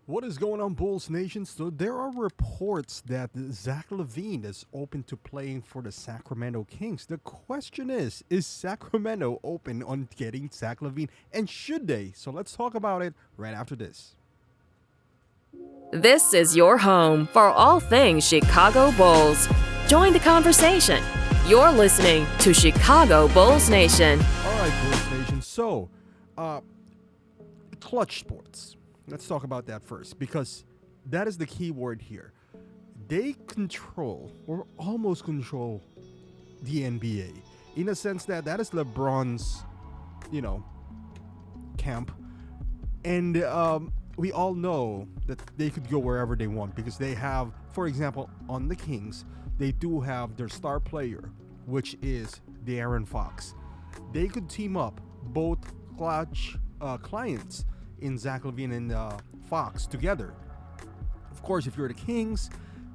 What is going on, Bulls Nation? So there are reports that Zach Lavine is open to playing for the Sacramento Kings. The question is Sacramento open on getting Zach Lavine, and should they? So let's talk about it right after this. This is your home for all things Chicago Bulls. Join the conversation. You're listening to Chicago Bulls Nation. All right, Bulls Nation. So, clutch sports. Let's talk about that first, because that is the key word here. They control, or almost control, the NBA in a sense that is LeBron's, camp, and we all know that they could go wherever they want because they have, for example, on the Kings, they do have their star player, which is De'Aaron Fox. They could team up both clutch clients in Zach Lavine and Fox together. Of course, if you're the Kings,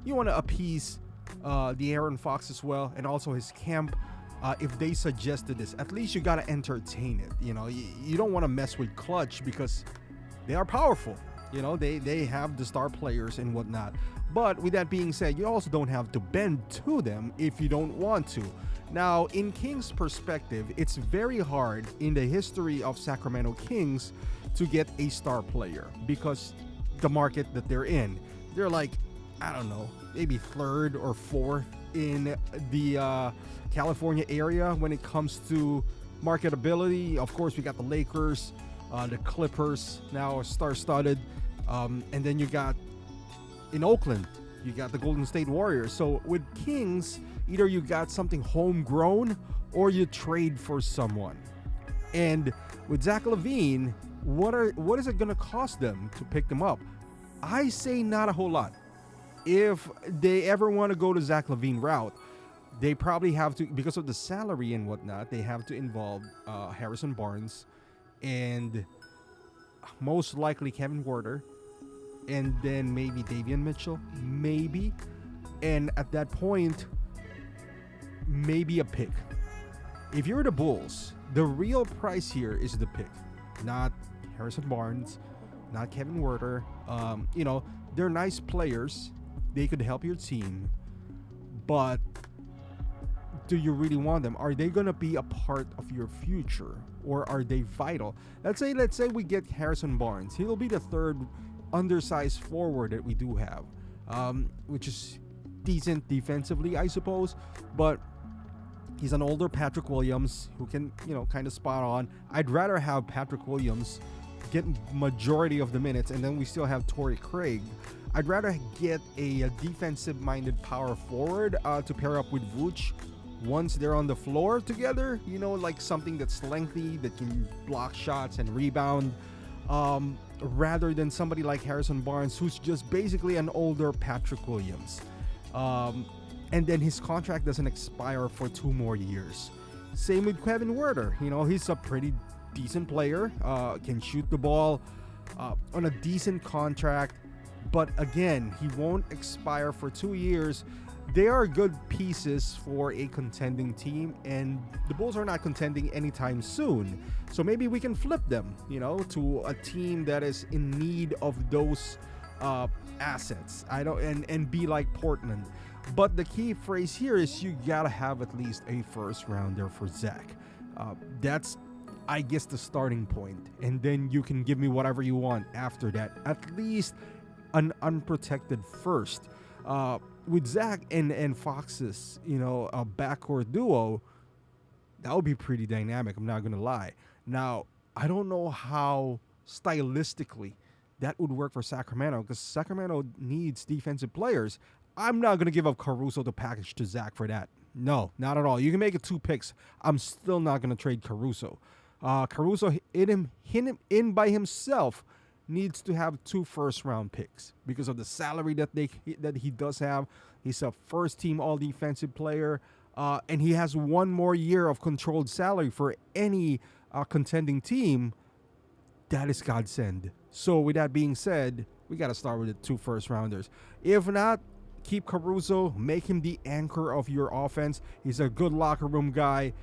you want to appease the Aaron Fox as well, and also his camp. If they suggested this, at least you gotta entertain it. You don't want to mess with clutch because they are powerful. They have the star players and whatnot. But with that being said, you also don't have to bend to them if you don't want to. Now, in Kings' perspective, it's very hard in the history of Sacramento Kings to get a star player because the market that they're in, they're like, I don't know, maybe third or fourth in the California area when it comes to marketability. Of course, we got the Lakers, the Clippers now star-studded, and then you got in Oakland, you got the Golden State Warriors. So with Kings, either you got something homegrown or you trade for someone. And with Zach Lavine, what is it going to cost them to pick them up? I say not a whole lot. If they ever want to go to Zach Lavine route, they probably have to, because of the salary and whatnot, they have to involve Harrison Barnes and most likely Kevin Werder, and then maybe Davion Mitchell, maybe. And at that point, maybe a pick. If you're the Bulls, the real price here is the pick, not Harrison Barnes, not Kevin Werder. They're nice players. They could help your team. But do you really want them? Are they going to be a part of your future, or are they vital? Let's say we get Harrison Barnes. He'll be the third undersized forward that we do have, which is decent defensively, I suppose, but he's an older Patrick Williams who can, kind of spot on. I'd rather have Patrick Williams get majority of the minutes, and then we still have Torrey Craig. I'd rather get a defensive-minded power forward to pair up with Vooch once they're on the floor together, like something that's lengthy, that can block shots and rebound, rather than somebody like Harrison Barnes, who's just basically an older Patrick Williams. And then his contract doesn't expire for 2 more years. Same with Kevin Werder. He's a pretty decent player, can shoot the ball on a decent contract. But again, he won't expire for 2 years. They are good pieces for a contending team, and the Bulls are not contending anytime soon. So maybe we can flip them, to a team that is in need of those assets. And be like Portland. But the key phrase here is you gotta have at least a first rounder for Zach. That's, I guess, the starting point, and then you can give me whatever you want after that. At least an unprotected first. With Zach and Fox's, a backcourt duo, that would be pretty dynamic. I'm not gonna lie. Now, I don't know how stylistically that would work for Sacramento, because Sacramento needs defensive players. I'm not gonna give up Caruso to package to Zach for that. No, not at all. You can make it 2 picks. I'm still not gonna trade Caruso. Caruso in by himself needs to have 2 first-round picks because of the salary that he does have. He's a first-team all-defensive player, and he has 1 more year of controlled salary for any contending team. That is godsend. So with that being said, we got to start with the 2 first-rounders. If not, keep Caruso, make him the anchor of your offense. He's a good locker room guy.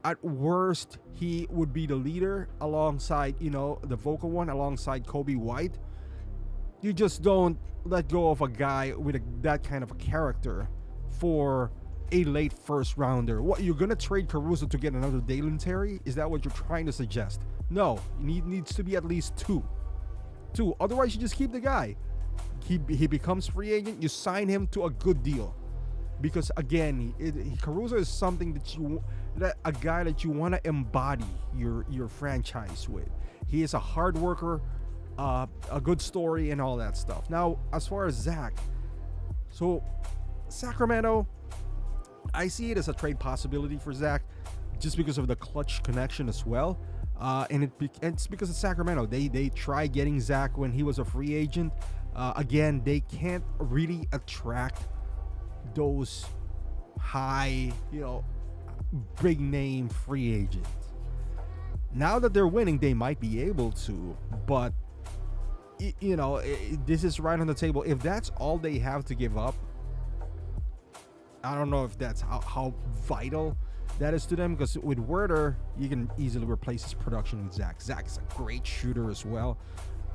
At worst, he would be the leader alongside, the vocal one, alongside Kobe White. You just don't let go of a guy with that kind of a character for a late first rounder. What, you're gonna trade Caruso to get another Dalen Terry? Is that what you're trying to suggest? No, it needs to be at least two. Otherwise, you just keep the guy. He becomes free agent. You sign him to a good deal, because again, Caruso is something that a guy that you want to embody your franchise with. He is a hard worker, a good story, and all that stuff. Now, as far as Zach, so Sacramento, I see it as a trade possibility for Zach, just because of the clutch connection as well. And it's because of Sacramento. They tried getting Zach when he was a free agent. Again, they can't really attract those high, big name free agents. Now that they're winning, they might be able to, but this is right on the table. If that's all they have to give up, I don't know if that's how vital that is to them, because with Werder, you can easily replace his production with Zach. Zach is a great shooter as well,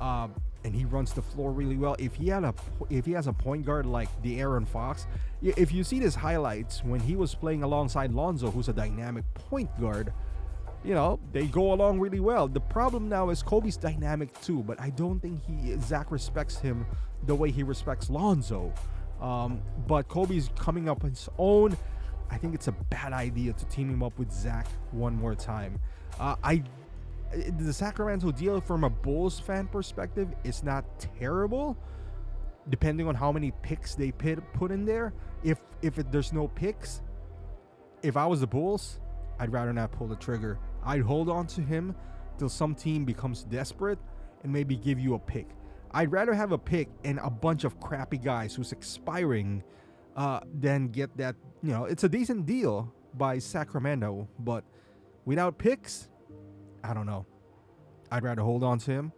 and he runs the floor really well. If he has a point guard like De'Aaron Fox, if you see his highlights when he was playing alongside Lonzo, who's a dynamic point guard, they go along really well. The problem now is Kobe's dynamic too, but I don't think Zach respects him the way he respects Lonzo. But Kobe's coming up on his own. I think it's a bad idea to team him up with Zach one more time. The Sacramento deal from a Bulls fan perspective is not terrible, depending on how many picks they put in there. If there's no picks, if I was the Bulls, I'd rather not pull the trigger. I'd hold on to him till some team becomes desperate and maybe give you a pick. I'd rather have a pick and a bunch of crappy guys who's expiring than get that. It's a decent deal by Sacramento, but without picks, I don't know. I'd rather hold on to him,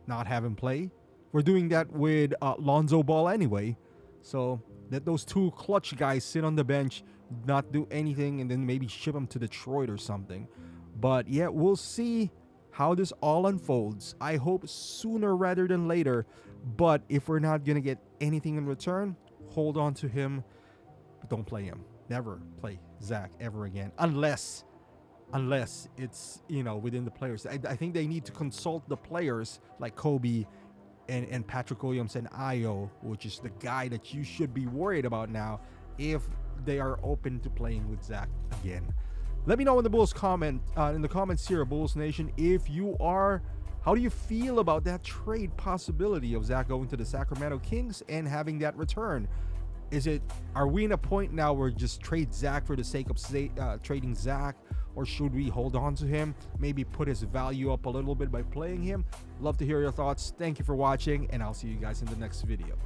not have him play. We're doing that with Lonzo Ball anyway, so let those two clutch guys sit on the bench, not do anything, and then maybe ship them to Detroit or something. But yeah, we'll see how this all unfolds. I hope sooner rather than later, but if we're not gonna get anything in return, hold on to him, but don't play him. Never play Zach ever again, unless it's within the players. I think they need to consult the players like Kobe and Patrick Williams and Ayo, which is the guy that you should be worried about now, if they are open to playing with Zach again. Let me know in the Bulls in the comments here, Bulls Nation, if you are. How do you feel about that trade possibility of Zach going to the Sacramento Kings and having that return? Are we in a point now where just trade Zach for the sake of trading Zach, or should we hold on to him, maybe put his value up a little bit by playing him? Love to hear your thoughts. Thank you for watching, and I'll see you guys in the next video.